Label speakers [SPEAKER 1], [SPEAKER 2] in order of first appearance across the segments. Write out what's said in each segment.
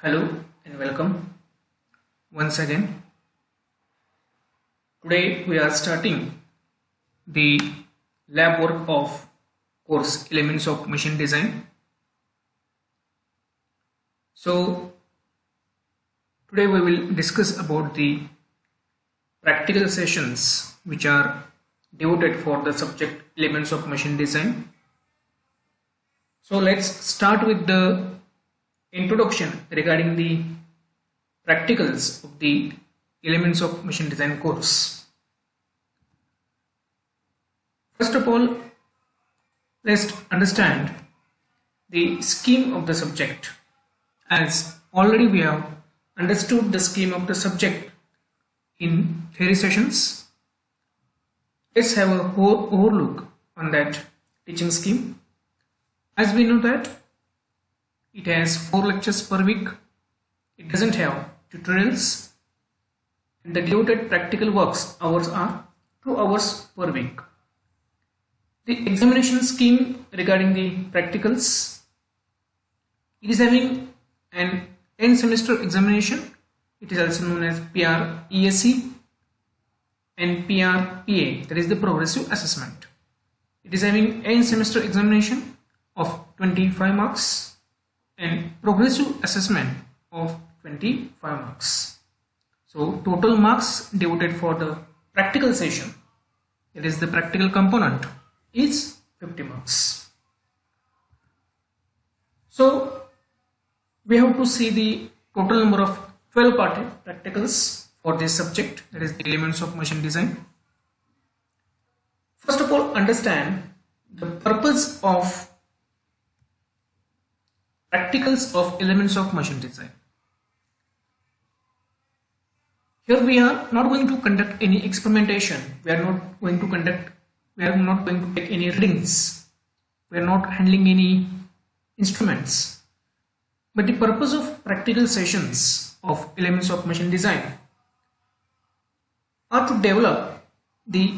[SPEAKER 1] Hello and welcome once again. Today we are starting the lab work of course Elements of Machine Design. So today we will discuss about the practical sessions which are devoted for the subject Elements of Machine Design. So let's start with the introduction regarding the practicals of the Elements of Machine Design course. First of all, let's understand the scheme of the subject. As already we have understood the scheme of the subject in theory sessions, let's have a overlook on that teaching scheme. As we know that it has 4 lectures per week, it doesn't have tutorials, and the devoted practical works hours are 2 hours per week. The examination scheme regarding the practicals, it is having an end semester examination, it is also known as PRESE and PRPA, that is the progressive assessment. It is having end semester examination of 25 marks and progressive assessment of 25 marks. So total marks devoted for the practical session, that is the practical component, is 50 marks. So we have to see the total number of 12 practicals for this subject, that is the Elements of Machine Design. First of all, understand the purpose of practicals of Elements of Machine Design. Here we are not going to conduct any experimentation, we are not going to take any readings, we are not handling any instruments. But the purpose of practical sessions of Elements of Machine Design are to develop the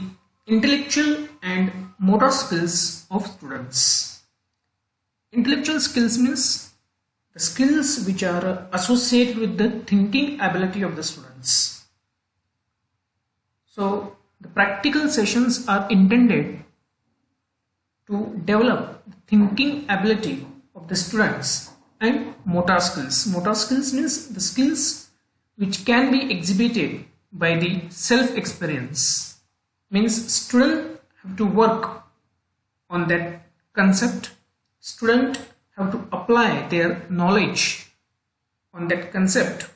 [SPEAKER 1] intellectual and motor skills of students. Intellectual skills means the skills which are associated with the thinking ability of the students. So the practical sessions are intended to develop the thinking ability of the students and motor skills. Motor skills means the skills which can be exhibited by the self-experience. Means student have to work on that concept. Student have to apply their knowledge on that concept.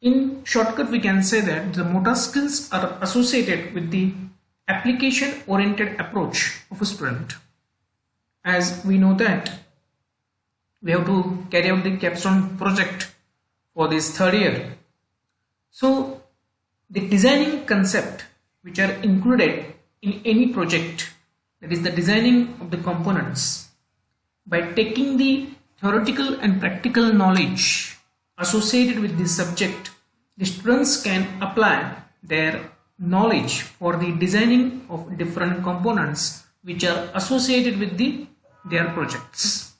[SPEAKER 1] In shortcut, we can say that the motor skills are associated with the application oriented approach of a student. As we know that we have to carry out the capstone project for this 3rd year. So the designing concept which are included in any project, that is the designing of the components, by taking the theoretical and practical knowledge associated with this subject, the students can apply their knowledge for the designing of different components which are associated with their projects.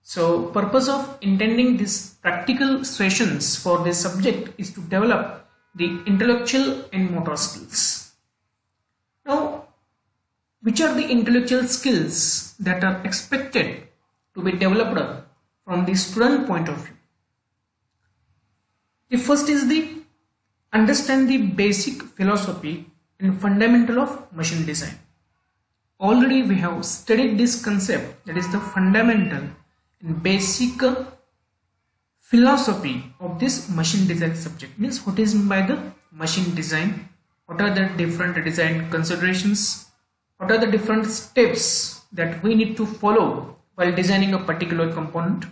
[SPEAKER 1] So purpose of intending these practical sessions for this subject is to develop the intellectual and motor skills. Now, which are the intellectual skills that are expected to be developed from the student point of view? The first is the understand the basic philosophy and fundamental of machine design. Already we have studied this concept, that is the fundamental and basic philosophy of this machine design subject. Means what is meant by the machine design, what are the different design considerations, what are the different steps that we need to follow while designing a particular component.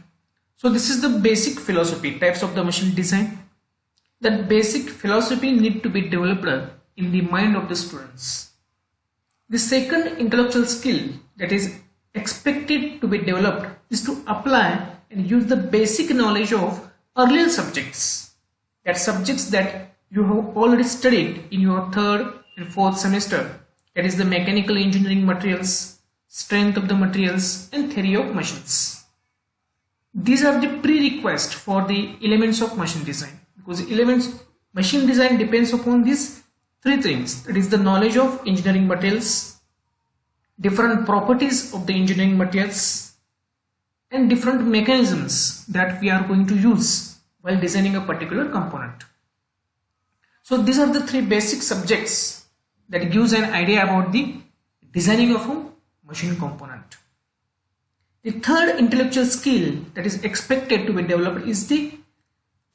[SPEAKER 1] So this is the basic philosophy, types of the machine design. That basic philosophy need to be developed in the mind of the students. The second intellectual skill that is expected to be developed is to apply and use the basic knowledge of earlier subjects. That subjects that you have already studied in your 3rd and 4th semester. That is the mechanical engineering materials, strength of the materials and theory of machines. these are the prerequisite for the elements of machine design, because elements machine design depends upon these three things. It is the knowledge of engineering materials, different properties of the engineering materials, and different mechanisms that we are going to use while designing a particular component. So these are the three basic subjects that gives an idea about the designing of a machine component. The third intellectual skill that is expected to be developed is the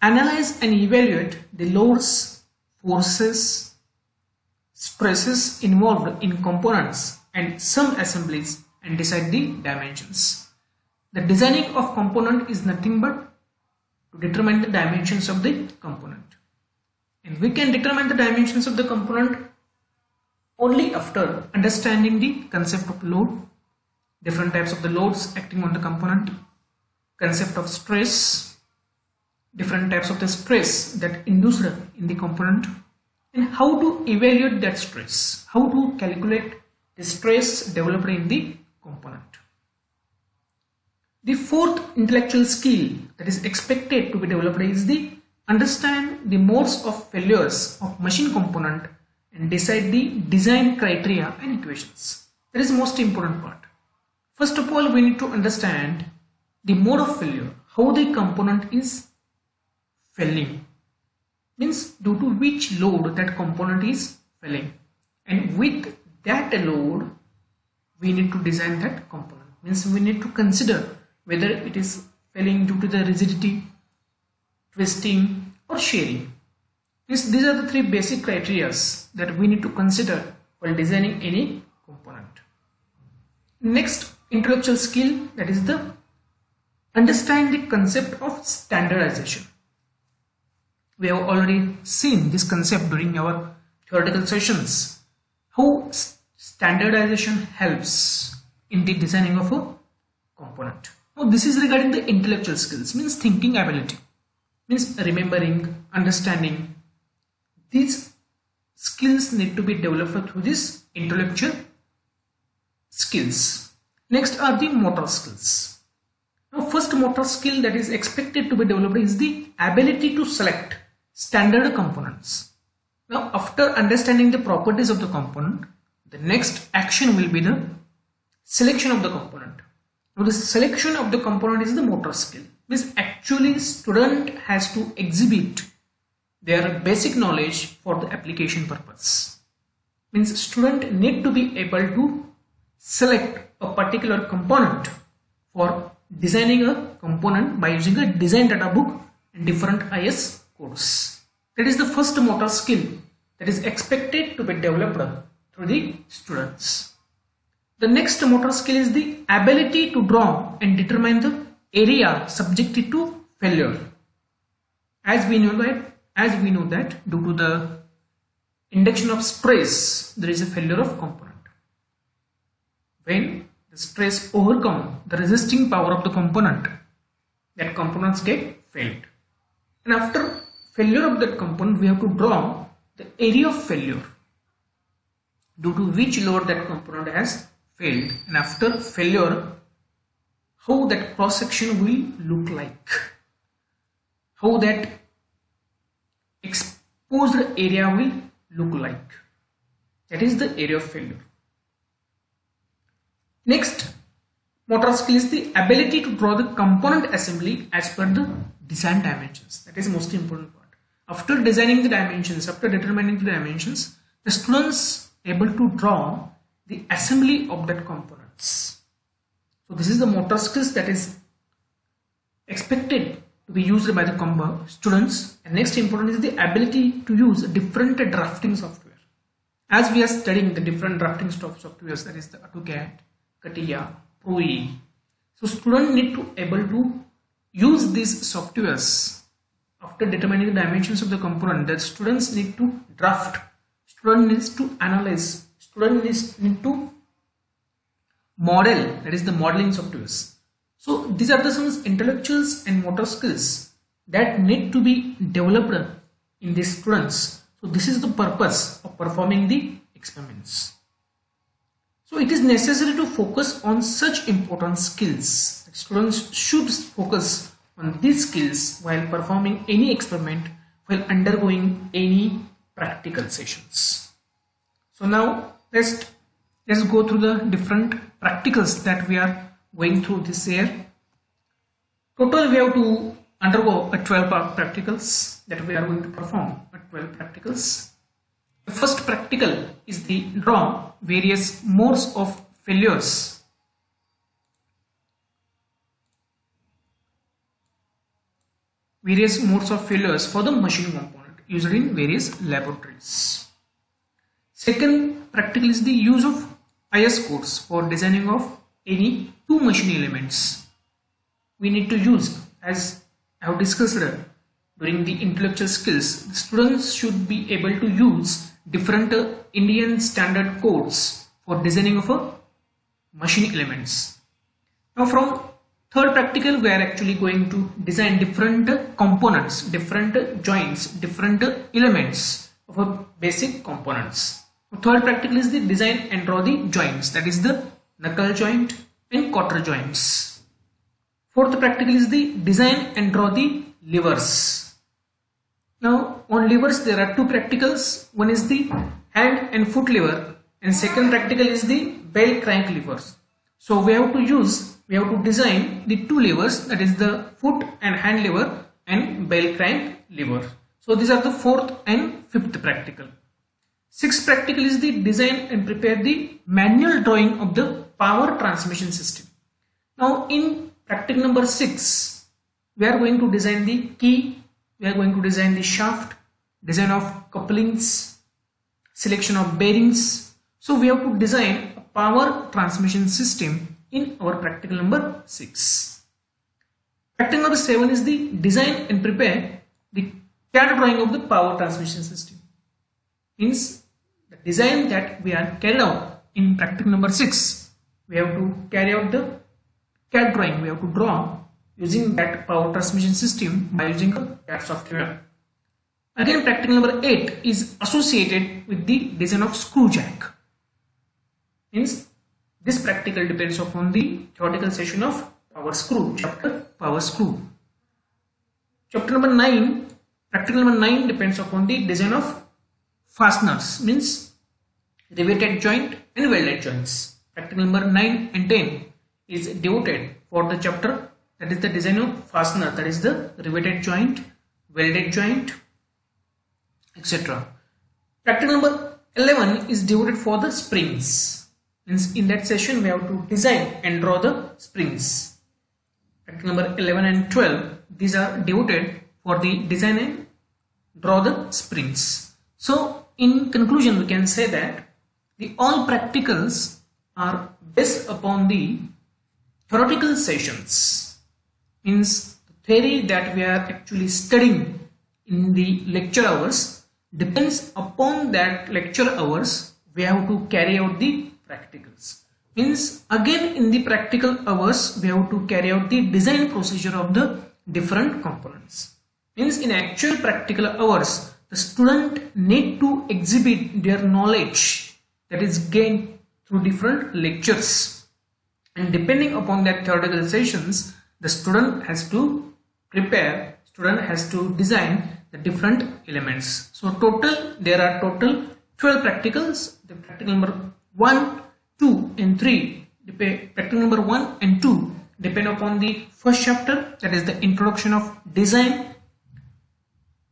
[SPEAKER 1] analyze and evaluate the loads, forces, stresses involved in components and some assemblies and decide the dimensions. The designing of component is nothing but to determine the dimensions of the component. And we can determine the dimensions of the component only after understanding the concept of load, different types of the loads acting on the component, concept of stress, different types of the stress that induced in the component, and how to evaluate that stress, how to calculate the stress developed in the component. The fourth intellectual skill that is expected to be developed is the understand the modes of failures of machine component and decide the design criteria and equations. That is the most important part. First of all, we need to understand the mode of failure, how the component is failing, means due to which load that component is failing, and with that load we need to design that component, means we need to consider whether it is failing due to the rigidity, twisting or shearing. These are the three basic criteria that we need to consider while designing any component. Next intellectual skill, that is the understand the concept of standardization. We have already seen this concept during our theoretical sessions, how standardization helps in the designing of a component. Now this is regarding the intellectual skills, means thinking ability, means remembering, understanding. These skills need to be developed through this intellectual skills. Next are the motor skills. Now first motor skill that is expected to be developed is the ability to select standard components. Now after understanding the properties of the component, the next action will be the selection of the component. Now the selection of the component is the motor skill, means actually student has to exhibit their basic knowledge for the application purpose. Means student need to be able to select a particular component for designing a component by using a design data book and different IS codes. That is the first motor skill that is expected to be developed through the students. The next motor skill is the ability to draw and determine the area subjected to failure. As we know that due to the induction of stress, there is a failure of component. When the stress overcomes the resisting power of the component, that components get failed. And after failure of that component, we have to draw the area of failure due to which load that component has failed, and after failure how that cross section will look like, how that exposed area will look like. That is the area of failure. Next motor skill is the ability to draw the component assembly as per the design dimensions. That is the most important part. After designing the dimensions, after determining the dimensions, the students able to draw the assembly of that components. So this is the motor skills that is expected to be used by the students. And next important is the ability to use different drafting software. As we are studying the different drafting softwares, that is the AutoCAD, CATIA, ProE. So students need to able to use these softwares after determining the dimensions of the component. That students need to draft, student needs to analyze, student need to model, that is the modeling softwares. So these are the some intellectuals and motor skills that need to be developed in these students. So this is the purpose of performing the experiments. So it is necessary to focus on such important skills students should focus on these skills while performing any experiment, while undergoing any practical sessions. So now let's go through the different practicals that we are going through this year. Total we have to undergo a 12 practicals that we are going to perform, 12 practicals. The first practical is the draw various modes of failures. Various modes of failures for the machine component used in various laboratories. Second practical is the use of IS codes for designing of any two machine elements. We need to use, as I have discussed during the intellectual skills, the students should be able to use different Indian standard codes for designing of a machine elements. Now from third practical, we are actually going to design different components, different joints, different elements of a basic components. Third practical is the design and draw the joints, that is the knuckle joint and quarter joints. Fourth practical is the design and draw the levers. Now on levers there are two practicals. One is the hand and foot lever, and second practical is the bell crank levers. So we have to design the two levers, that is the foot and hand lever and bell crank lever. So these are the fourth and fifth practical. Sixth practical is the design and prepare the manual drawing of the power transmission system. Now in practical number 6, we are going to design the key, we are going to design the shaft, design of couplings, selection of bearings. So we have to design a power transmission system in our practical number 6. Practical number 7 is the design and prepare the CAD drawing of the power transmission system. Means the design that we are carried out in practical number 6, we have to carry out the CAD drawing, we have to draw using that power transmission system by using the CAD software. Again, practical number 8 is associated with the design of screw jack. Means this practical depends upon the theoretical session of power screw, chapter power screw. Chapter number 9, practical number 9 depends upon the design of fasteners, means riveted joint and welded joints. Practical number 9 and 10 is devoted for the chapter that is the design of fastener, that is the riveted joint, welded joint, etc. Practical number 11 is devoted for the springs. Means in that session we have to design and draw the springs. Practical number 11 and 12, these are devoted for the design and draw the springs. So in conclusion we can say that the all practicals are based upon the theoretical sessions. Means the theory that we are actually studying in the lecture hours depends upon that lecture hours we have to carry out the practicals. Means again in the practical hours we have to carry out the design procedure of the different components. Means in actual practical hours the student need to exhibit their knowledge that is gained through different lectures, and depending upon that theoretical sessions the student has to prepare, student has to design the different elements. So there are total 12 practicals. The practical number 1, 2 and 3, practical number 1 and 2 depend upon the first chapter, that is the introduction of design.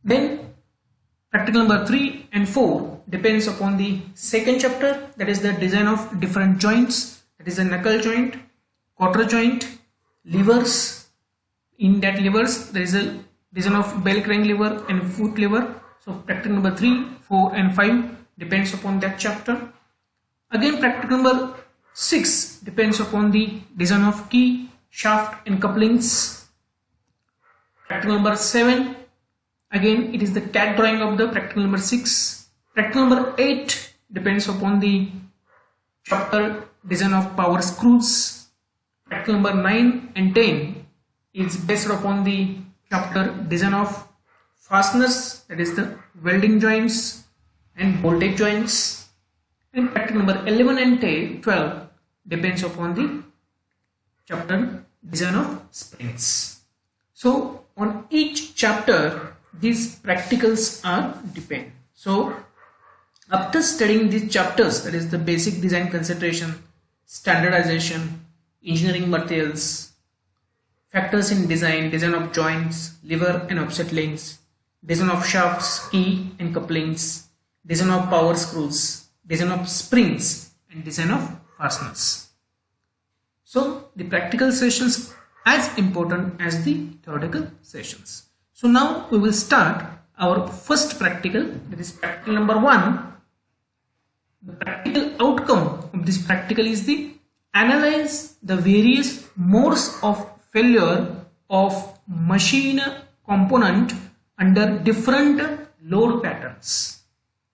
[SPEAKER 1] Then practical number 3 and 4 depends upon the second chapter, that is the design of different joints, that is the knuckle joint, quarter joint, levers. In that levers there is a design of bell crank lever and foot lever. So practical number 3, 4 and 5 depends upon that chapter. Again practical number 6 depends upon the design of key, shaft and couplings. Practical number 7, again it is the CAD drawing of the practical number 6. Practical number 8 depends upon the chapter design of power screws. Practical number 9 and 10 is based upon the chapter design of fasteners, that is the welding joints and bolted joints. And practical number 11 and 12 depends upon the chapter design of springs. So on each chapter these practicals are depend. So after studying these chapters, that is the basic design consideration, standardization, engineering materials, factors in design, design of joints, lever and offset links, design of shafts, key and couplings, design of power screws, design of springs and design of fasteners. So the practical sessions as important as the theoretical sessions. So now we will start our first practical, that is practical number 1. The practical outcome of this practical is the analyze the various modes of failure of machine component under different load patterns.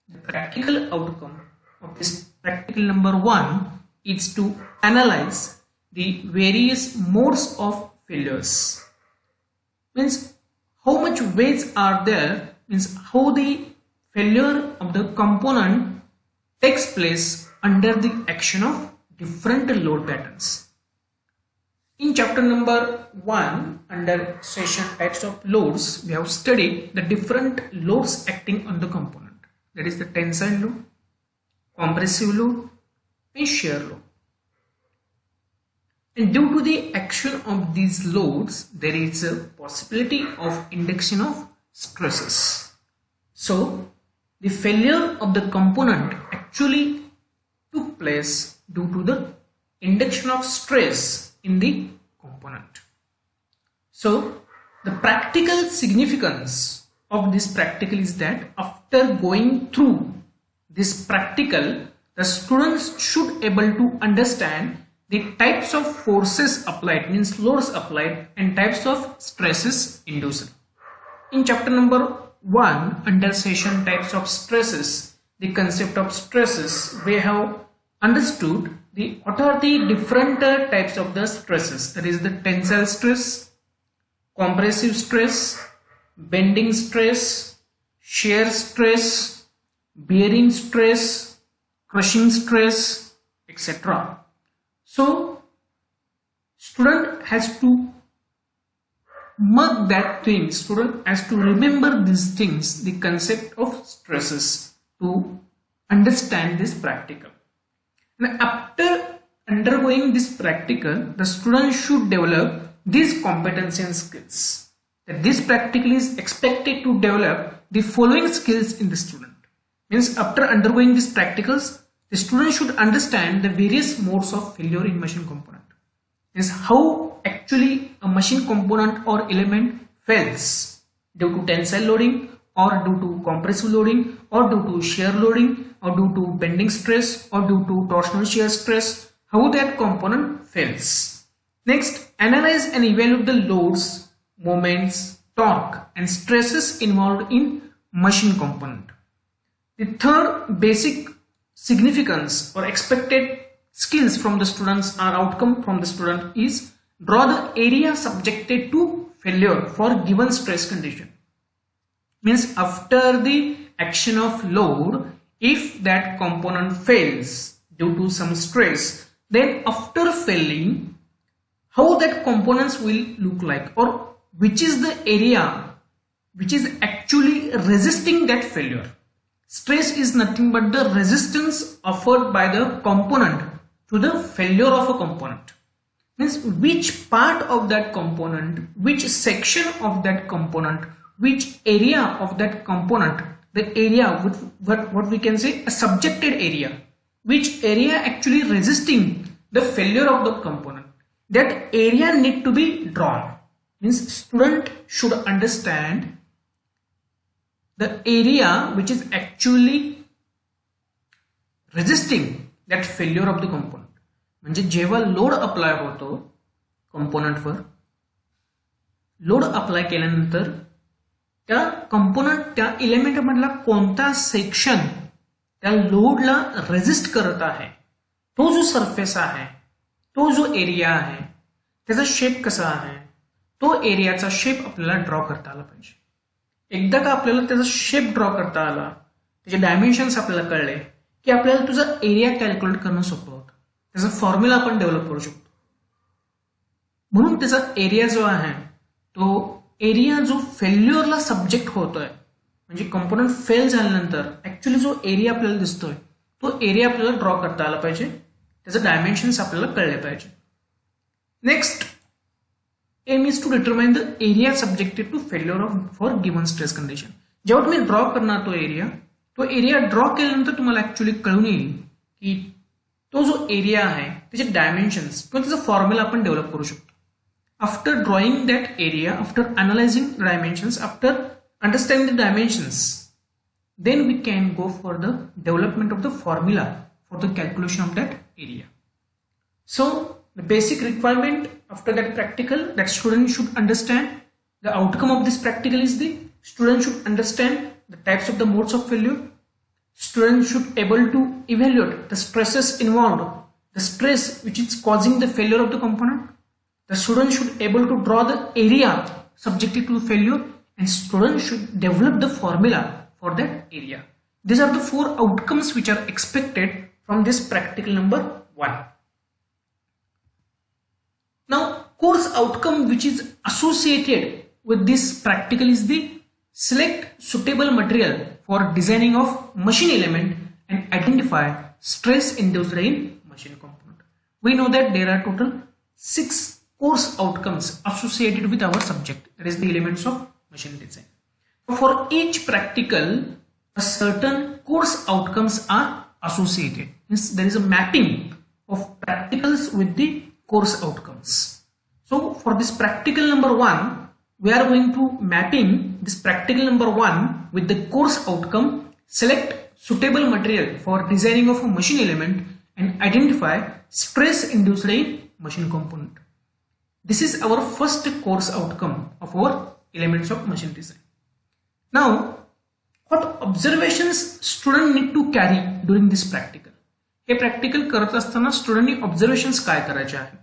[SPEAKER 1] The practical outcome of this practical number 1 is to analyze the various modes of failures. Means how much ways are there, means how the failure of the component takes place under the action of different load patterns. In chapter number 1 under session types of loads, we have studied the different loads acting on the component, that is the tensile load, compressive load and shear load. And due to the action of these loads, there is a possibility of induction of stresses. So the failure of the component actually took place due to the induction of stress in the component. So the practical significance of this practical is that after going through this practical, the students should able to understand the types of forces applied, means loads applied, and types of stresses induced. In chapter number 1 under session types of stresses, the concept of stresses, we have understood what are the different types of the stresses, that is the tensile stress, compressive stress, bending stress, shear stress, bearing stress, crushing stress, etc. So student has to mark that thing, student has to remember these things, the concept of stresses, to understand this practical. And after undergoing this practical, the student should develop these competencies and skills. That this practical is expected to develop the following skills in the student. Means after undergoing these practicals, the student should understand the various modes of failure in machine component. Means how actually a machine component or element fails due to tensile loading, or due to compressive loading, or due to shear loading, or due to bending stress, or due to torsional shear stress, how that component fails. Next, analyze and evaluate the loads, moments, torque and stresses involved in machine component. The third basic significance or expected skills from the students or outcome from the student is draw the area subjected to failure for given stress condition. Means after the action of load, if that component fails due to some stress, then after failing, how that components will look like, or which is the area which is actually resisting that failure. Stress is nothing but the resistance offered by the component to the failure of a component. Means which part of that component, which section of that component, which area of that component, the area with what we can say a subjected area, which area actually resisting the failure of the component, that area need to be drawn. Means student should understand the area which is actually resisting that failure of the component. म्हणजे जेव्हा load apply होतो कंपोनंटवर, load apply केल्यानंतर त्या component, त्या element मधला कोणता section त्या लोडला resist करत आहे, तो जो सरफेस आहे, तो जो एरिया आहे, त्याचा शेप कसा आहे, तो एरियाचा शेप आपल्याला ड्रॉ करता आला पाहिजे. एकदा का आपल्याला त्याचा शेप ड्रॉ करता आला, त्याचे डायमेन्शन्स आपल्याला कळले की आपल्याला तुझा एरिया कॅल्क्युलेट करणं सोपं होतं. त्याचा फॉर्म्युला आपण डेव्हलप करू शकतो. म्हणून त्याचा एरिया जो आहे तो एरिया जो फेल्युअरला सब्जेक्ट होतोय म्हणजे कंपोनंट फेल झाल्यानंतर ऍक्च्युली जो एरिया आपल्याला दिसतोय तो एरिया आपल्याला ड्रॉ करता आला पाहिजे, त्याचे डायमेन्शन्स आपल्याला कळले पाहिजे. Next aim is to determine the area subjected to failure for given stress condition. जेव्हा तुम्ही ड्रॉ करणार तो एरिया ड्रॉ केल्यानंतर तुम्हाला ऍक्च्युली कळून येईल की तो जो एरिया आहे त्याचे डायमेन्शन्स किंवा त्याचा फॉर्म्युला आपण डेव्हलप करू शकतो. After drawing that area, after analysing dimensions, after understanding the dimensions, then we can go for the development of the formula for the calculation of that area. So the basic requirement after that practical, that student should understand the outcome of this practical is the student should understand the types of the modes of failure. Student should able to evaluate the stresses involved, the stress which is causing the failure of the component. The student should able to draw the area subjected to the failure, and students should develop the formula for that area. These are the 4 outcomes which are expected from this practical number 1. Now course outcome which is associated with this practical is the select suitable material for designing of machine element and identify stress induced in machine component. We know that there are total 6 course outcomes associated with our subject, that is the elements of machine design. For each practical, a certain course outcomes are associated. Means there is a mapping of practicals with the course outcomes. So for this practical number 1, we are going to mapping this practical number 1 with the course outcome, select suitable material for designing of a machine element and identify stress induced in machine component. This is our first course outcome of our elements of machine design. Now, what observations student need to carry during this practical? हे practical करत असताना स्टुडंटनी observations काय करायचे आहे?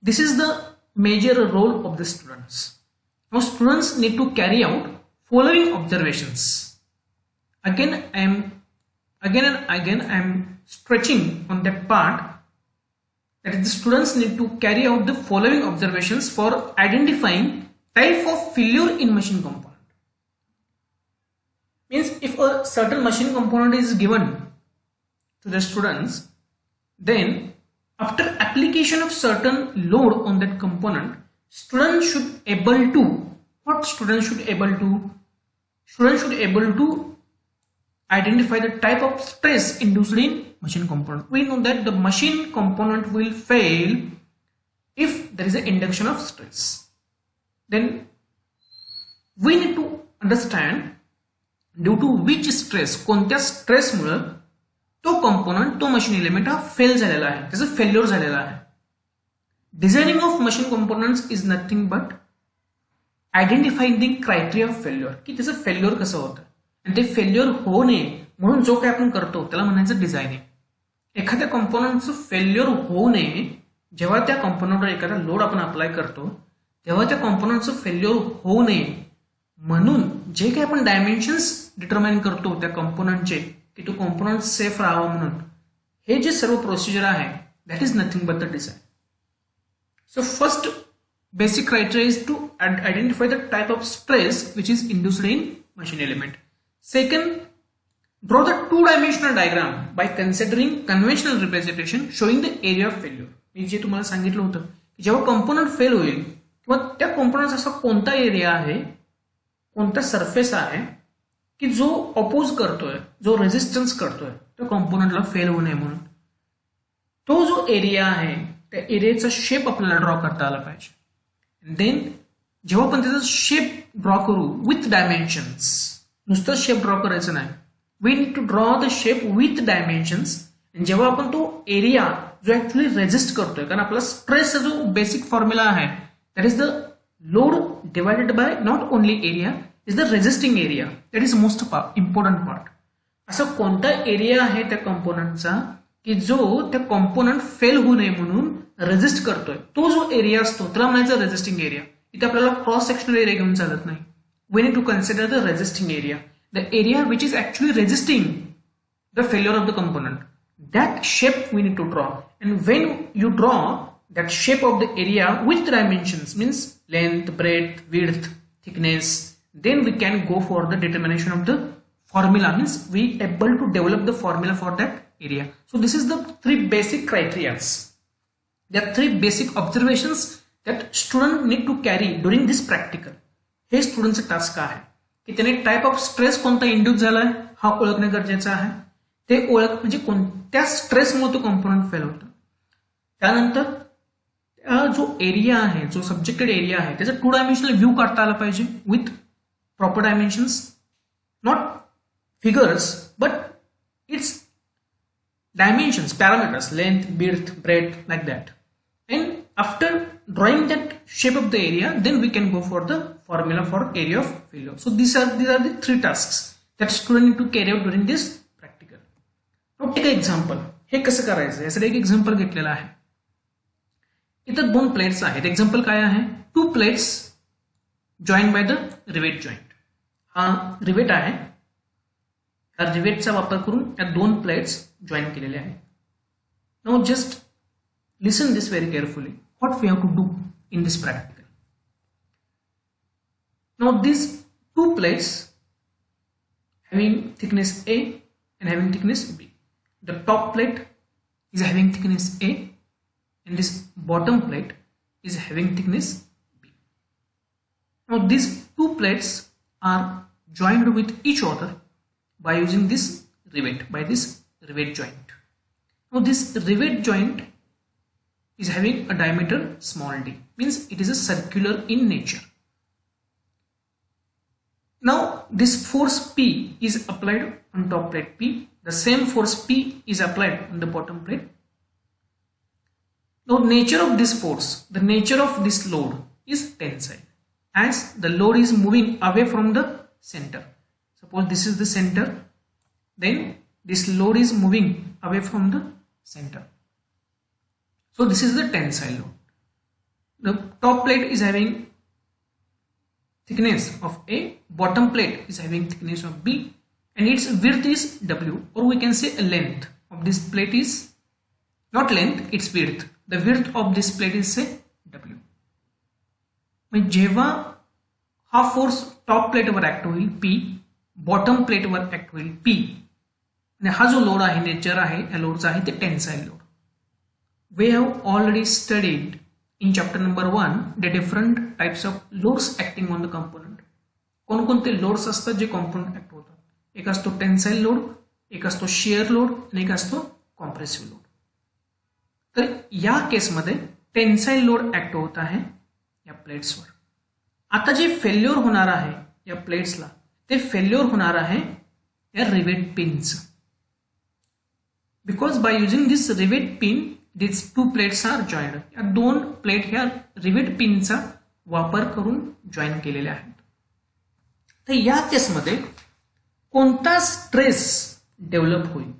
[SPEAKER 1] This is the major role of the students. Now, students need to carry out following observations. Again and again I am stretching on that part. That is, the students need to carry out the following observations for identifying type of failure in machine component. Means if a certain machine component is given to the students, then after application of certain load on that component, students should able to identify the type of stress induced in machine component. We know that the machine component will fail if there is an induction of stress. Then we need to understand due to which stress, कोणत्या stress मुळे तो component, तो machine element हा fail झालेला आहे, त्याचं failure झालेला आहे. Designing of machine components is nothing but identifying the criteria of failure, की त्याचं फेल्युअर कसं होतं आणि ते फेल्युअर होऊ नये म्हणून जो काही आपण करतो त्याला म्हणायचं डिझायनिंग. एखाद्या कंपोनंटचं फेल्युअर होऊ नये, जेव्हा त्या कंपोनंटवर एखादा लोड आपण अप्लाय करतो तेव्हा त्या कॉम्पोनंटचं फेल्युअर होऊ नये म्हणून जे काही आपण डायमेन्शन्स डिटरमाइन करतो त्या कॉम्पोनंटचे की तो कॉम्पोनंट सेफ राहावा म्हणून, हे जे सर्व प्रोसिजर आहे that is nothing but the design. So first basic criteria is to identify the type of stress which is induced in machine element. Second, draw the two-dimensional diagram by considering conventional representation showing the area of failure. मी जे तुम्हाला सांगितलं होतं की जेव्हा component fail होईल किंवा त्या कंपोनंटचा असा कोणता एरिया आहे, कोणता सरफेस आहे की जो अपोज करतोय, जो रेजिस्टन्स करतोय त्या कंपोनंटला फेल होऊ नये म्हणून, तो जो एरिया आहे त्या एरियाचा शेप आपल्याला ड्रॉ करता आला पाहिजे. देन जेव्हा आपण त्याचा शेप ड्रॉ करू विथ डायमेन्शन्स, नुसतं शेप ड्रॉ करायचं नाही, we need to draw the shape with dimensions. जेव्हा आपण तो एरिया जो ऍक्च्युअली रेजिस्ट करतोय, कारण आपला स्ट्रेसचा जो बेसिक फॉर्म्युला आहे that is the load divided by not only area is the resisting area, that is most important part. असा कोणता एरिया आहे त्या कंपोनंटचा की जो त्या कंपोनंट फेल होऊ नये म्हणून रेजिस्ट करतोय, तो जो एरिया असतो त्याला म्हणायचं रेजिस्टिंग एरिया. इथे आपल्याला क्रॉस सेक्शनल एरिया घेऊन चालत नाही. We need to consider the resisting area, the area which is actually resisting the failure of the component. That shape we need to draw, and when you draw that shape of the area with dimensions, means length, breadth, width, thickness, then we can go for the determination of the formula, means we able to develop the formula for that area. So this is the three basic criterias. There are three basic observations that student need to carry during this practical. हे स्टुडंटचं task आहे की त्याने type of stress कोणता induce झालाय हा ओळखणे गरजेचं आहे. ते ओळख म्हणजे कोणत्या स्ट्रेसमुळे तो कॉम्पोनंट फेल होतो. त्यानंतर जो एरिया आहे, जो सब्जेक्टेड एरिया आहे, त्याचा 2 डायमेन्शनल व्ह्यू काढता आला पाहिजे with proper dimensions, not figures but its dimensions, parameters, length, width, breadth, like that. And after drawing that shape of the area, then we can go for the formula for area of failure. So these are the three tasks that student need to carry out during this practical. Now take an example. हे कसं करायचं यासाठी एक example घेतलेला आहे. इथं 2 plates आहेत. Example काय आहे? 2 plates join by the rivet joint. हा रिवेट आहे. या रिवेटचा वापर करून या 2 प्लेट्स जॉईन केलेल्या आहेत. Now just listen this very carefully what we have to do in this practical. Now this 2 plates having thickness A and having thickness B. The top plate is having thickness A and this bottom plate is having thickness B. Now these 2 plates are joined with each other by using this rivet, by this rivet joint. Now this rivet joint is having a diameter small d, means it is a circular in nature. Now this force P is applied on top plate P, the same force P is applied on the bottom plate. Now nature of this force, the nature of this load is tensile, as the load is moving away from the center. Suppose this is the center, then this load is moving away from the center. So this is the tensile load. The top plate is having thickness of A, bottom plate is having thickness of B, and its width is W, or we can say a length of this plate is not length, its width. The width of this plate is say W. म्हणजे जेव्हा हा force top प्लेटवर act होईल P, bottom प्लेटवर act होईल P, आणि हा जो load आहे, nature आहे या लोडचा आहे ते tensile load. We have already studied in chapter number 1 the different types of loads acting on the component. कोणकोणते लोड्स असतात जे कंपोनंट ऍक्ट होतात. एक असतो टेन्साईल लोड, एक असतो शिअर लोड आणि एक असतो कॉम्प्रेसिव्ह लोड. तर या केसमध्ये टेन्साईल लोड ऍक्ट होत आहे या प्लेट्सवर. आता जे फेल्युअर होणार आहे या प्लेट्सला, ते फेल्युअर होणार आहे या रिवेट पिनचं. Because by using this rivet pin these 2 plates are joined. या 2 प्लेट ह्या रिवेट पिनचा वापर करून जॉईन केलेल्या आहेत. तर या केसमध्ये कोणता स्ट्रेस डेव्हलप होईल?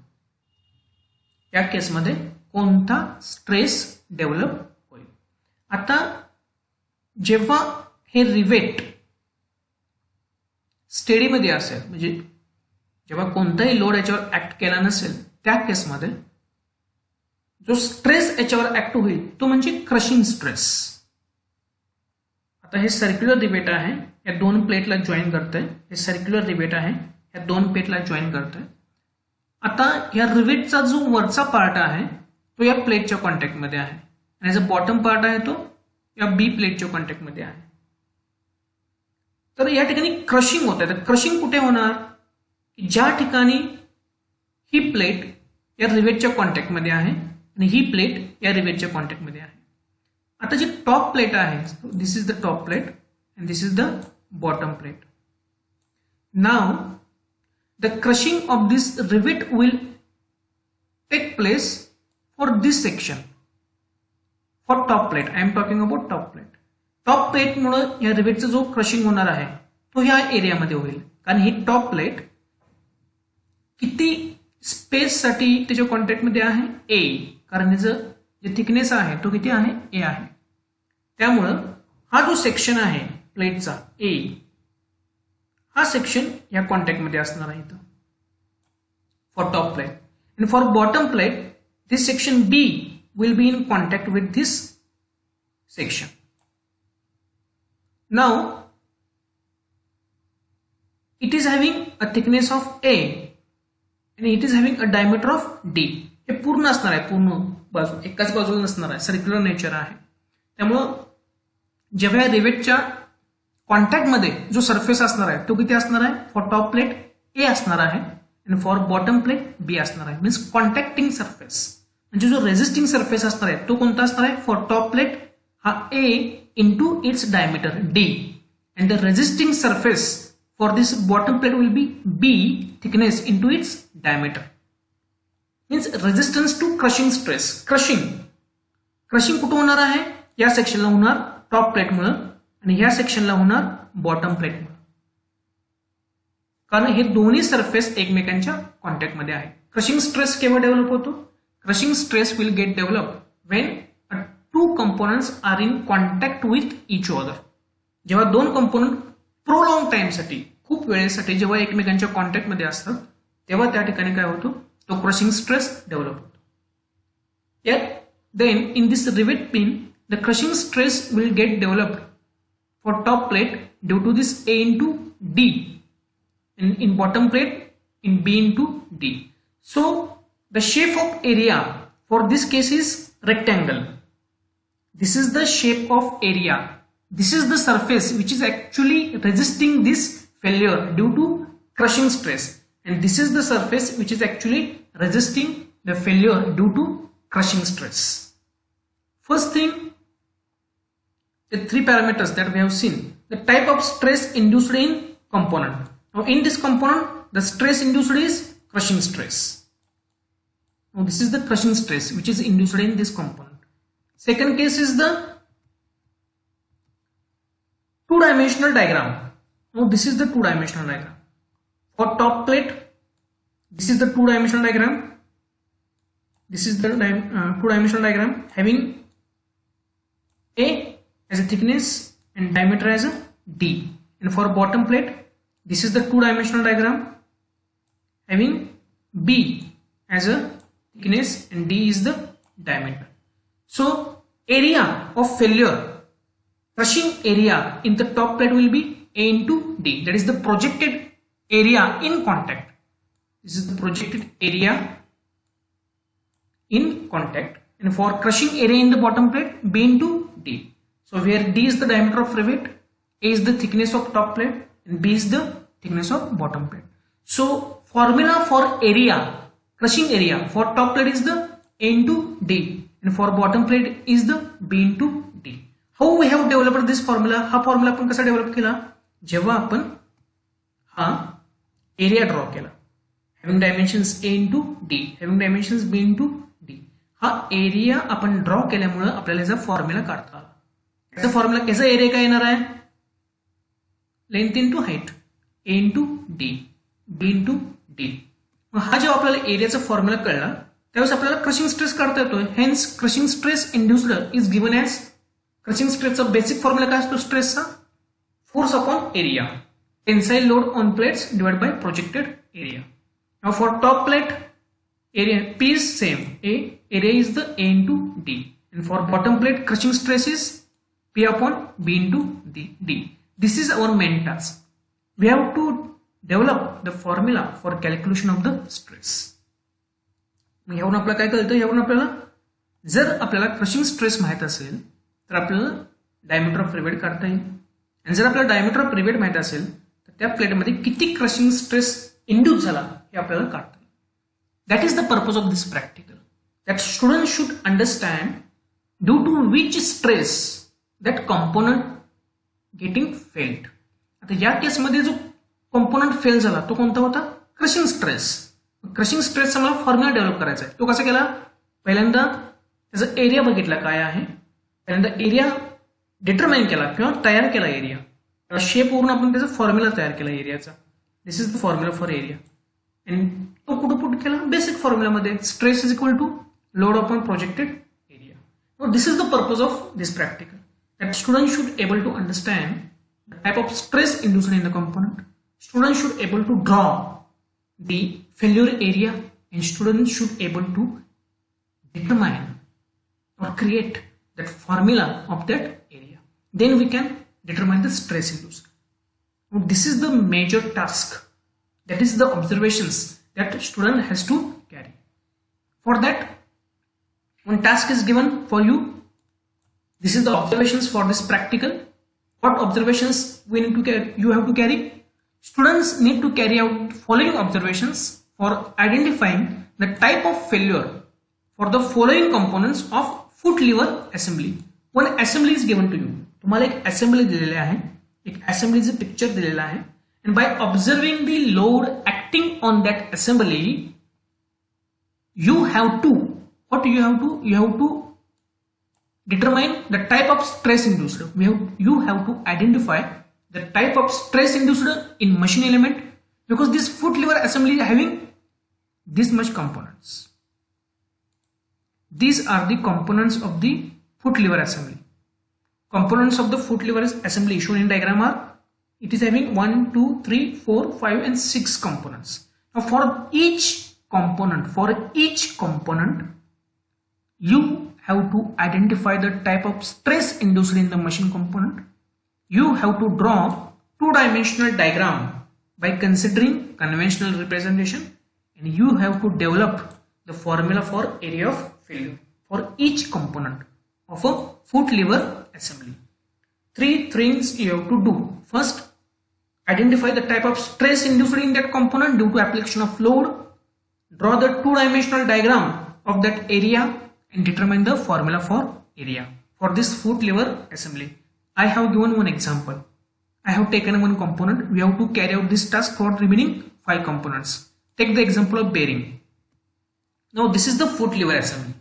[SPEAKER 1] या केसमध्ये कोणता स्ट्रेस डेव्हलप होईल? आता जेव्हा हे रिवेट स्टेडीमध्ये असेल, म्हणजे जेव्हा कोणताही लोड याच्यावर ऍक्ट केला नसेल, त्या केसमध्ये जो स्ट्रेस याच्यावर ऍक्ट होईल तो म्हणजे क्रशिंग स्ट्रेस. आता हे सर्क्युलर रिवेट आहे, या 2 प्लेटला जॉईन करतंय. हे सर्क्युलर रिवेट आहे, या 2 प्लेटला जॉईन करतंय. आता या रिवेटचा जो वरचा पार्ट आहे तो या प्लेटच्या कॉन्टॅक्टमध्ये आहे, आणि जो बॉटम पार्ट आहे तो या बी प्लेटच्या कॉन्टॅक्टमध्ये आहे. तर या ठिकाणी क्रशिंग होत आहे. तर क्रशिंग कुठे होणार? ज्या ठिकाणी ही प्लेट या रिवेटच्या कॉन्टॅक्टमध्ये आहे आणि ही प्लेट या रिवेटच्या कॉन्टॅक्टमध्ये आहे. आता जी टॉप प्लेट आहे, this is the top plate and this is the bottom plate. Now the crushing of this rivet will take place for this section, for top plate. I am talking about top plate. Top प्लेटमुळे या रिवेटचा जो crushing होणार आहे तो ह्या एरियामध्ये होईल, कारण ही टॉप प्लेट किती स्पेस साठी त्याच्या कॉन्टॅक्टमध्ये आहे? ए, कारण त्याचं जे थिकनेस आहे तो किती आहे? ए आहे. त्यामुळं हा जो सेक्शन आहे प्लेटचा ए, हा सेक्शन या कॉन्टॅक्टमध्ये असणार आहे इथं for top plate. And for bottom plate this section B will be in contact with this section. Now it is having a thickness of A and it is having a diameter of D. हे पूर्ण असणार आहे, पूर्ण बाजू एकाच बाजूला नसणार आहे, circular nature आहे. त्यामुळं जेव्हा रिवेटच्या कॉन्टॅक्ट मध्ये जो सरफेस असणार आहे तो किती असणार आहे, फॉर टॉप प्लेट ए असणार आहे आणि फॉर बॉटम प्लेट बी असणार आहे. मीन्स कॉन्टॅक्टिंग सरफेस म्हणजे जो रेझिस्टिंग सरफेस असणार आहे तो कोणता असणार आहे, फॉर टॉप प्लेट हा A into its diameter D and the resisting surface for this bottom plate will be B thickness into its diameter. Means resistance to crushing stress. Crushing कुठं होणार आहे, या सेक्शनला होणार टॉप प्लेट मुळे आणि या सेक्शनला होणार bottom plate मुळे, कारण हे दोन्ही सरफेस एकमेकांच्या कॉन्टॅक्ट मध्ये आहे. क्रशिंग स्ट्रेस केव्हा डेव्हलप होतो, crushing stress will get develop when two components are in contact with each other. जेव्हा दोन कंपोनंट प्रोलॉंग टाइमसाठी खूप वेळेसाठी जेव्हा एकमेकांच्या कॉन्टॅक्ट मध्ये असतात तेव्हा त्या ठिकाणी काय होतो, तो क्रशिंग स्ट्रेस डेव्हलप होतो. Then in this rivet pin the crushing stress will get developed for top plate due to this A into D and in bottom plate in B into D. So the shape of area for this case is rectangle. This is the shape of area. This is the surface which is actually resisting this failure due to crushing stress, and this is the surface which is actually resisting the failure due to crushing stress. First thing, the three parameters that we have seen, the type of stress induced in component. Now in this component the stress induced is crushing stress. Now this is the crushing stress which is induced in this component. Second case is the two-dimensional diagram. Now this is the two-dimensional diagram. For top plate, this is the two-dimensional diagram. This is the two-dimensional diagram having A as a thickness and diameter as a D. And for bottom plate, this is the two-dimensional diagram having B as a thickness and D is the diameter. So area of failure, crushing area in the top plate will be A into D, that is the projected area in contact. This is the projected area in contact, and for crushing area in the bottom plate B into D. So where D is the diameter of rivet, A is the thickness of top plate and B is the thickness of bottom plate. So formula for area, crushing area for top plate is the A into D and for bottom plate is the B into D. How we have developed this formula? हा formula आपण कसा develop केला, जेव्हा आपण हा area draw केला having dimensions A into D, having dimensions B into D. हा area आपण ड्रॉ केल्यामुळे आपल्याला याचा फॉर्म्युला काढता आला. याचा फॉर्म्युला याचा एरिया काय येणार आहे, length into height A into D, B into D. हा जेव्हा आपल्याला एरियाचा फॉर्म्युला कळला त्यावेळेस आपल्याला क्रशिंग स्ट्रेस काढता येतोय. Hence crushing stress induced is given as, crushing स्ट्रेसचा बेसिक फॉर्म्युला काय असतो स्ट्रेसचा, force upon area, tensile load on plates divide by projected area. Now for top plate area P is same, area is the A into D, and for bottom plate crushing stress is P upon B into D. This is our main task. We have to develop the formula for calculation of the stress. यावरून आपल्याला काय कळतं, यावरून आपल्याला जर आपल्याला crushing stress माहित असेल तर आपल्याला डायमीटर ऑफ रिवेट काढता येईल, आणि जर आपल्याला डायमीटर ऑफ रिवेट माहित असेल तर त्या प्लेटमध्ये किती क्रशिंग स्ट्रेस इंड्यूस झाला हे आपल्याला काढता येईल. That is the purpose of this practical, that students should understand due to which stress that component getting failed. आता या केस मध्ये जो कंपोनंट फेल झाला तो कोणता होता, क्रशिंग स्ट्रेस. क्रशिंग स्ट्रेसचा मला फॉर्म्युला डेव्हलप करायचा आहे. तो कसा केला, पहिल्यांदा त्याचा एरिया बघितला काय आहे, पहिल्यांदा एरिया डिटरमाइन केला किंवा तयार केला एरिया, शेप वरून आपण त्याचा फॉर्म्युला तयार केला एरियाचा. This is the formula for area, आणि तो कुठं पुट केला बेसिक फॉर्म्युलामध्ये, stress is equal to load upon projected area. Now this is the purpose of this practical, that students should able to understand the type of stress induced in the component. Students should able to draw the failure area, and students should able to determine or create that formula of that area. Then we can determine the stress induced. Now this is the major task. That is the observations that student has to carry. For that, one task is given for you. This is the observations for this practical. What observations we need to carry? You have to carry. Students need to carry out following observations for identifying the type of failure for the following components of foot lever assembly. One assembly is given to you. तुम्हाला एक assembly दिलेला आहे. एक assemblyचं picture दिलेला आहे. And by observing the load acting on that assembly, you have to determine the type of stress induced. You have to identify the type of stress induced in machine element, because this foot lever assembly is having this much components. These are the components of the foot lever assembly. Components of the foot lever assembly shown in diagram are, it is having 1, 2, 3, 4, 5 and 6 components. Now for each component, you have to identify the type of stress induced in the machine component. You have to draw two-dimensional diagram by considering conventional representation, and you have to develop the formula for area of failure for each component of a foot lever assembly. Three things you have to do. First, identify the type of stress induced in that component due to application of load. Draw the two-dimensional diagram of that area and determine the formula for area for this foot lever assembly. I have given one example. I have taken one component. We have to carry out this task for remaining 5 components. Take the example of bearing. Now this is the foot lever assembly.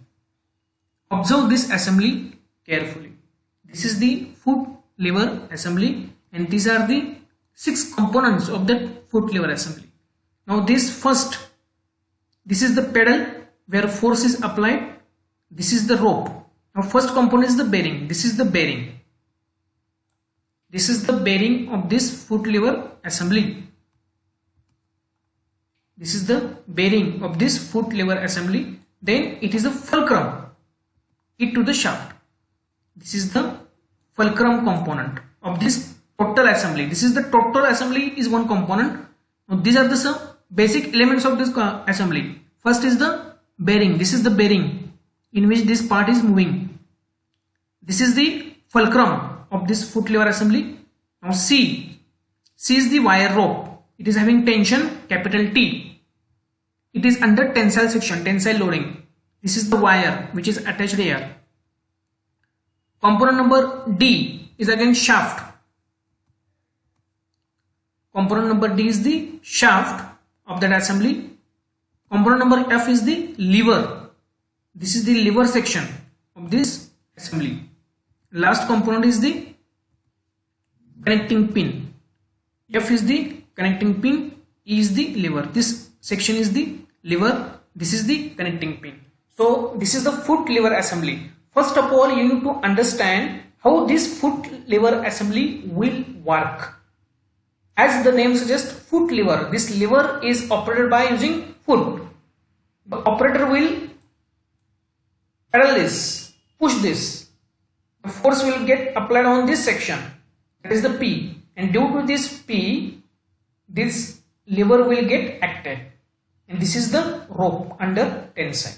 [SPEAKER 1] Observe this assembly carefully. This is the foot lever assembly, and these are the 6 components of that foot lever assembly. Now this is the pedal where force is applied. This is the rope. Now first component is the bearing. This is the bearing. This is the bearing of this foot lever assembly. This is the bearing of this foot lever assembly. Then it is a fulcrum, it to the shaft. This is the fulcrum component of this total assembly. This is the total assembly is one component. Now these are the some basic elements of this assembly. First is the bearing. This is the bearing in which this part is moving. This is the fulcrum of this foot lever assembly. Now C is the wire rope. It is having tension capital T. It is under tensile section, tensile loading. This is the wire which is attached here. Component number D is again shaft. Component number D is the shaft of that assembly. Component number F is the lever. This is the lever section of this assembly. Last component is the connecting pin. F is the connecting pin, E is the lever. This section is the lever, this is the connecting pin. So this is the foot lever assembly. First of all, you need to understand how this foot lever assembly will work. As the name suggests, foot lever. This lever is operated by using foot. The operator will pedal this, push this. The force will get applied on this section. That is the P. And due to this P, this lever will get acted. And this is the rope under tensile.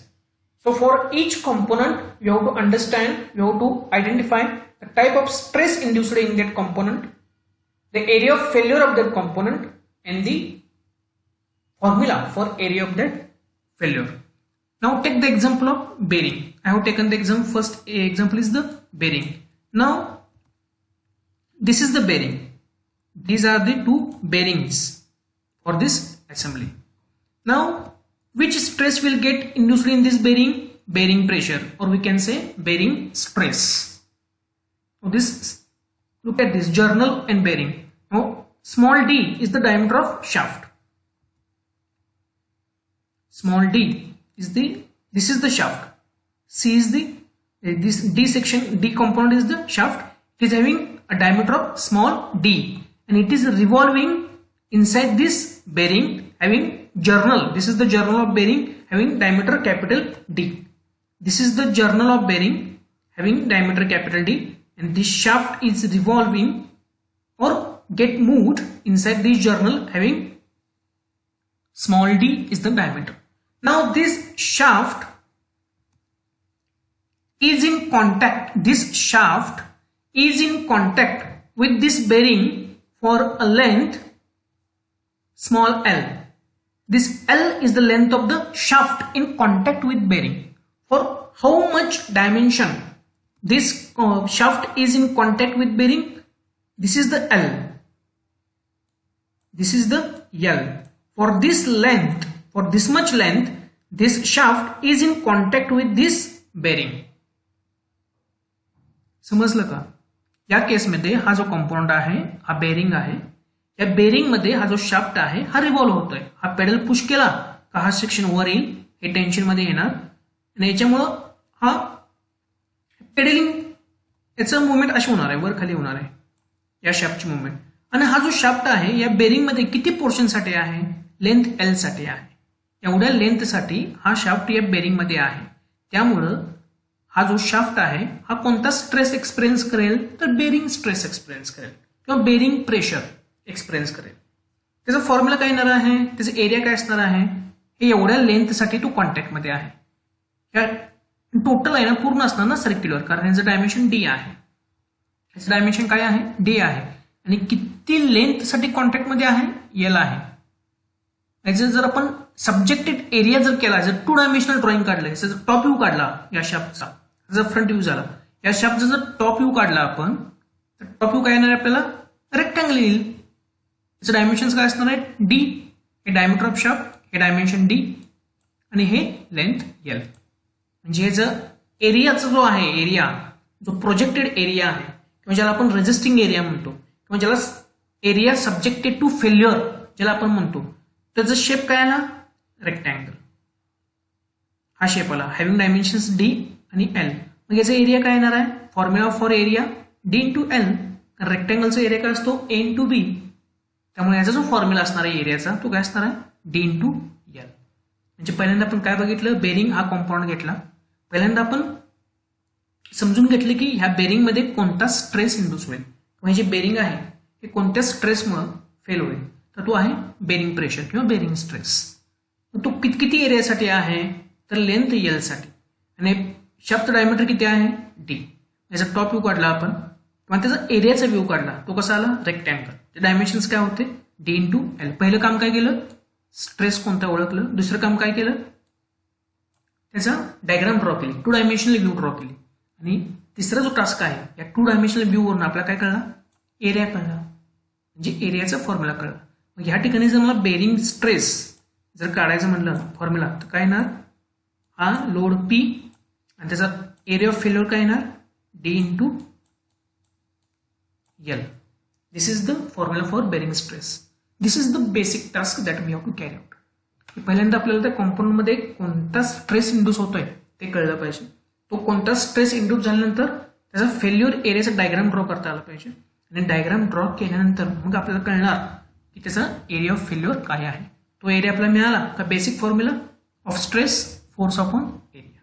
[SPEAKER 1] So for each component, you have to understand, you have to identify the type of stress induced in that component, the area of failure of that component, and the formula for area of that failure. Now take the example of bearing. I have taken the example, first example is the bearing. Now this is the bearing. These are the 2 bearings for this assembly. Now which stress will get induced in this bearing? Bearing pressure, or we can say bearing stress. So this, look at this, journal and bearing. Now small d is the diameter of shaft. Small d is this is the shaft. C is this D section, D component is the shaft. It is having a diameter of small d, and it is revolving inside this bearing having journal. This is the journal of bearing having diameter capital D. This is the journal of bearing having diameter capital D, and this shaft is revolving or get moved inside this journal having small d is the diameter. Now this shaft is in contact, with this bearing for a length small l. This L is the length of the shaft in contact with bearing. For how much dimension this shaft is in contact with bearing? This is the L. This is the L. For this length, for this much length, this shaft is in contact with this bearing. समजलं का? या केसमध्ये हा जो compound आहे हा bearing आहे. या बेरिंग मध्ये हा जो शाफ्ट आहे हा रिव्हॉल्व होतोय. हा पेडल पुश केला का हा सेक्शन वर येईल, हे टेन्शन मध्ये येणार आणि याच्यामुळं हा पेडलिंग याचं मुवमेंट अशी होणार आहे, वर खाली होणार आहे या शाफ्टची मुवमेंट. आणि हा जो शाफ्ट आहे या बेरिंग मध्ये किती पोर्शन साठी आहे? लेंथ एल साठी आहे. एवढ्या लेंथ साठी हा शाफ्ट या बेरिंग मध्ये आहे. त्यामुळं हा जो शाफ्ट आहे हा कोणता स्ट्रेस एक्सपिरियन्स करेल? तर बेरिंग स्ट्रेस एक्सपिरियन्स करेल किंवा बेरिंग प्रेशर एक्सपिरियन्स करेल. त्याचा फॉर्म्युला काय येणार आहे? त्याचा एरिया काय असणार आहे? हे एवढ्या लेंथसाठी तो कॉन्टॅक्ट मध्ये आहे. टोटल आहे ना पूर्ण असणार ना सर्क्युलर, कारण याचं डायमेन्शन डी आहे. याचं डायमेन्शन काय आहे? डी आहे. आणि किती लेंथसाठी कॉन्टॅक्ट मध्ये आहे? एल आहे. याचं जर आपण सब्जेक्टेड एरिया जर केला, जर 2 डायमेन्शनल ड्रॉइंग काढलं, याचा जर टॉप व्ह्यू काढला या शाफ्टचा, जर फ्रंट व्ह्यू झाला, या शाफ्टचा जर टॉप व्ह्यू काढला आपण, तर टॉप व्ह्यू काय येणार आहे आपल्याला? रेक्टँगल येईल. याचं डायमेन्शन काय असणार आहे? डी. हे डायमीटर ऑफ शाफ्ट, हे डायमेन्शन डी आणि हे लेंथ एल. म्हणजे हे जर एरियाचा जो आहे, एरिया जो प्रोजेक्टेड एरिया आहे किंवा ज्याला आपण रेजिस्टिंग एरिया म्हणतो किंवा ज्याला एरिया सब्जेक्टेड टू फेल्युअर ज्याला आपण म्हणतो, त्याचा शेप काय आला? रेक्टँगल. हा शेप आला हॅव्हिंग डायमेन्शन्स डी आणि एल. मग याचा एरिया काय येणार आहे? Formula for area D into L. रेक्टँगलचा एरिया काय असतो? A into B. त्यामुळे याचा जो फॉर्म्युला असणार आहे एरियाचा तो काय असणार आहे? D into L. म्हणजे पहिल्यांदा आपण काय बघितलं? बेरिंग हा कॉम्पाउंड घेतला. पहिल्यांदा आपण समजून घेतलं की ह्या बेरिंग मध्ये कोणता स्ट्रेस इंड्यूस होईल किंवा जे बेरिंग आहे हे कोणत्या स्ट्रेसमुळे फेल होईल, तर तो आहे बेरिंग प्रेशर किंवा बेरिंग स्ट्रेस. तो किती एरियासाठी आहे? तर लेंथ एल साठी. आणि शाफ्ट डायमीटर किती आहे? डी. याचा टॉप व्ह्यू काढला आपण किंवा त्याचा एरियाचा व्ह्यू काढला, तो कसा आला? रेक्टँगल. ते डायमेन्शन्स काय होते? D into L. पहिलं काम काय केलं? स्ट्रेस कोणता ओळखलं. दुसरं काम काय केलं? त्याचा डायग्राम ड्रॉ केली, 2 डायमेन्शनल व्ह्यू ड्रॉ केली. आणि तिसरा जो टास्क आहे या 2 डायमेन्शनल व्ह्यू वरून आपल्याला काय कळला? एरिया कळला, म्हणजे एरियाचा फॉर्म्युला कळला. मग ह्या ठिकाणी जर मला बेरिंग स्ट्रेस जर काढायचं म्हटलं फॉर्म्युला, तर काय येणार? हा लोड पी आणि त्याचा एरिया ऑफ फेल्युअर काय येणार? D into L. This is the formula for bearing stress. This is the basic task that we have to carry out. पहिल्यांदा आपल्याला त्या कॉम्पाउंड मध्ये कोणता स्ट्रेस इंड्यूस होतोय ते कळलं पाहिजे. तो कोणता स्ट्रेस इंड्यूस झाल्यानंतर त्याचा फेल्युअर एरियाचा डायग्राम ड्रॉ करता आला पाहिजे. आणि डायग्राम ड्रॉ केल्यानंतर मग आपल्याला कळणार की त्याचा एरिया ऑफ फेल्युअर काय आहे. तो एरिया आपल्याला मिळाला का? Basic formula of stress force upon area.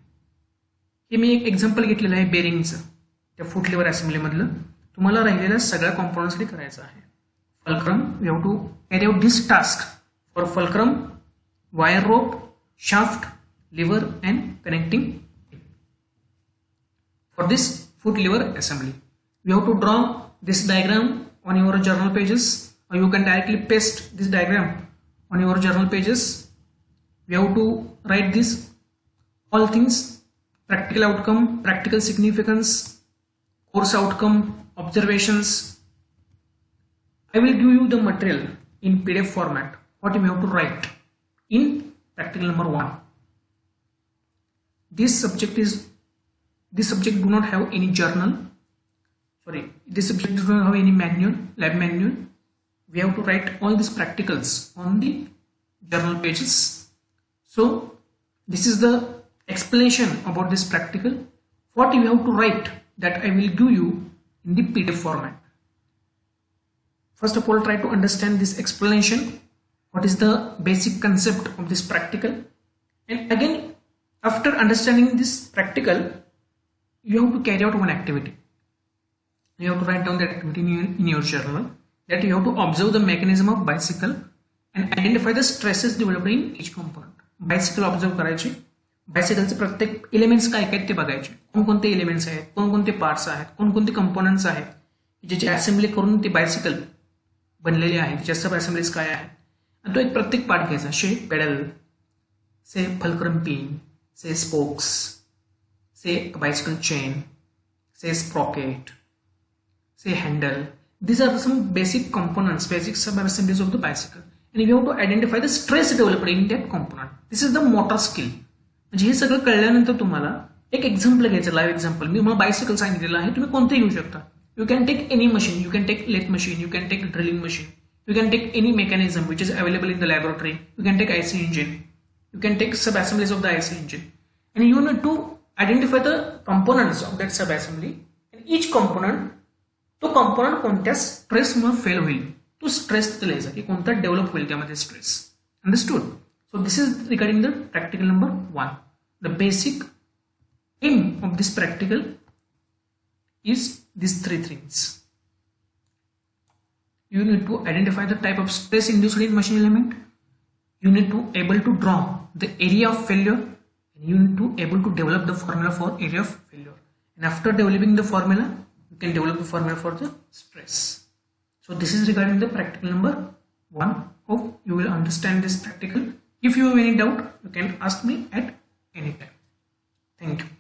[SPEAKER 1] हे मी एक एक्झाम्पल घेतलेलं आहे बेरिंगचं त्या फूट लेव्हल असेंब्ली मधलं. तुम्हाला राहिलेल्या सगळ्या कॉम्पाउंडसाठी करायचं आहे. Fulcrum, we have to carry out this task for fulcrum, wire rope, shaft, lever and connecting. For this foot lever assembly, we have to draw this diagram on your journal pages, or you can directly paste this diagram on your journal pages. We have to write this all things: practical outcome, practical significance, course outcome, observations. I will give you the material in PDF format. What you have to write in practical number 1. This subject do not have any journal. This subject does not have any manual, lab manual. We have to write all these practicals on the journal pages. So this is the explanation about this practical. What you have to write that I will give you in the PDF format. First of all, try to understand this explanation. What is the basic concept of this practical? And again, after understanding this practical, you have to carry out one activity. You have to write down that activity in your journal, that you have to observe the mechanism of bicycle and identify the stresses developed in each component. Bicycle observe करायचे, बायसिकलचे प्रत्येक elements काय आहेत ते बघायचे, कोणकोणते elements आहेत, कोणकोणते parts आहेत, कोणकोणते कंपोनंट्स आहेत, ज्याची असेंब्ली करून ती बायसिकल बनलेली आहे, त्याच्या सब असेंब्लीज काय आहेत, आणि तो एक प्रत्येक पार्ट घ्यायचा, शे पेडल, से फलक्रम पिन, से स्पोक्स, से बायसिकल चेन, से Sprocket, say handle. These are some basic components, basic sub-assemblies of the bicycle, and you have to identify the stress developed in that component. This is the motor skill. म्हणजे हे सगळं कळल्यानंतर तुम्हाला एक example घ्यायचं, live example. मी तुम्हाला bicycle सांगितलेलं आहे, तुम्ही कोणते घेऊ शकता. You can take any machine, you can take lathe machine, you can take drilling machine, you can take any mechanism which is available in the laboratory, you can take IC engine, you can take sub-assemblies of the IC engine, and you need to identify the components of that sub-assembly, and each component, तो component कोणत्या स्ट्रेसमुळे fail होईल, तो stress लिहायचा की कोणता develop होईल त्यामध्ये stress. Understood. So this is regarding the practical number 1. The basic aim of this practical is these 3 things. You need to identify the type of stress induced in machine element. You need to able to draw the area of failure, and you need to able to develop the formula for area of failure. And after developing the formula, you can develop the formula for the stress. So this is regarding the practical number 1. Hope you will understand this practical. If you have any doubt, you can ask me at any time. Thank you.